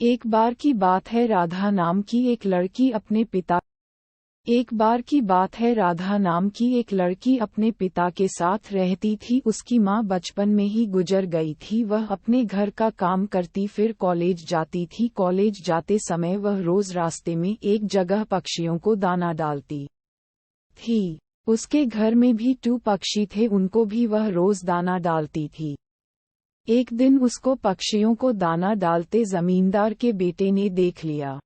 एक बार की बात है राधा नाम की एक लड़की अपने पिता के साथ रहती थी। उसकी माँ बचपन में ही गुजर गई थी। वह अपने घर का काम करती फिर कॉलेज जाती थी। कॉलेज जाते समय वह रोज रास्ते में एक जगह पक्षियों को दाना डालती थी। उसके घर में भी 2 पक्षी थे, उनको भी वह रोज दाना डालती थी। एक दिन उसको पक्षियों को दाना डालते जमींदार के बेटे ने देख लिया।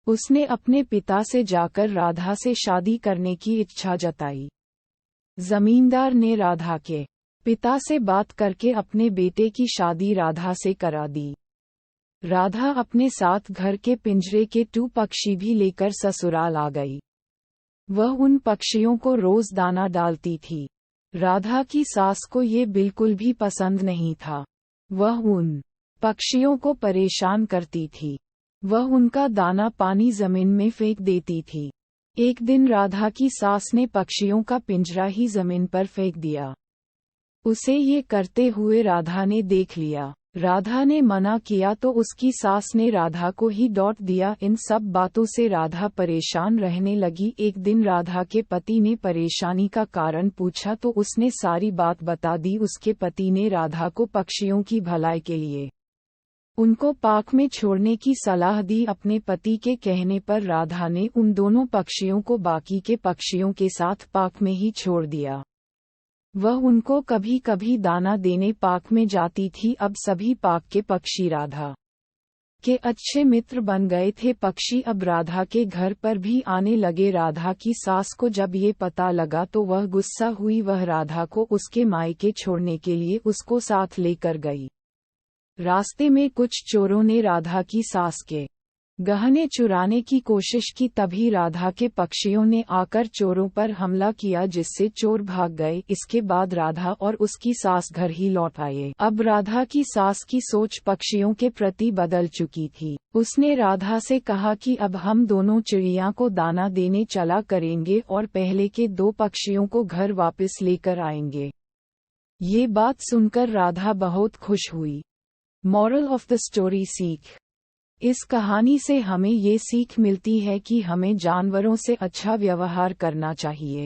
उसने अपने पिता से जाकर राधा से शादी करने की इच्छा जताई। जमींदार ने राधा के पिता से बात करके अपने बेटे की शादी राधा से करा दी। राधा अपने साथ घर के पिंजरे के 2 पक्षी भी लेकर ससुराल आ गई। वह उन पक्षियों को रोज दाना डालती थी। राधा की सास को ये बिल्कुल भी पसंद नहीं था। वह उन पक्षियों को परेशान करती थी। वह उनका दाना पानी जमीन में फेंक देती थी। एक दिन राधा की सास ने पक्षियों का पिंजरा ही जमीन पर फेंक दिया। उसे ये करते हुए राधा ने देख लिया। राधा ने मना किया तो उसकी सास ने राधा को ही डांट दिया। इन सब बातों से राधा परेशान रहने लगी। एक दिन राधा के पति ने परेशानी का कारण पूछा तो उसने सारी बात बता दी। उसके पति ने राधा को पक्षियों की भलाई के लिए उनको पाक में छोड़ने की सलाह दी। अपने पति के कहने पर राधा ने उन दोनों पक्षियों को बाकी के पक्षियों के साथ पाक में ही छोड़ दिया। वह उनको कभी कभी दाना देने पाक में जाती थी। अब सभी पाक के पक्षी राधा के अच्छे मित्र बन गए थे। पक्षी अब राधा के घर पर भी आने लगे। राधा की सास को जब ये पता लगा तो वह गुस्सा हुई। वह राधा को उसके मायके छोड़ने के लिए उसको साथ लेकर गई। रास्ते में कुछ चोरों ने राधा की सास के गहने चुराने की कोशिश की। तभी राधा के पक्षियों ने आकर चोरों पर हमला किया जिससे चोर भाग गए। इसके बाद राधा और उसकी सास घर ही लौट आए। अब राधा की सास की सोच पक्षियों के प्रति बदल चुकी थी। उसने राधा से कहा कि अब हम दोनों चिड़िया को दाना देने चला करेंगे और पहले के 2 पक्षियों को घर वापस लेकर आएंगे। ये बात सुनकर राधा बहुत खुश हुई। मॉरल ऑफ द स्टोरी सीख। इस कहानी से हमें ये सीख मिलती है कि हमें जानवरों से अच्छा व्यवहार करना चाहिए।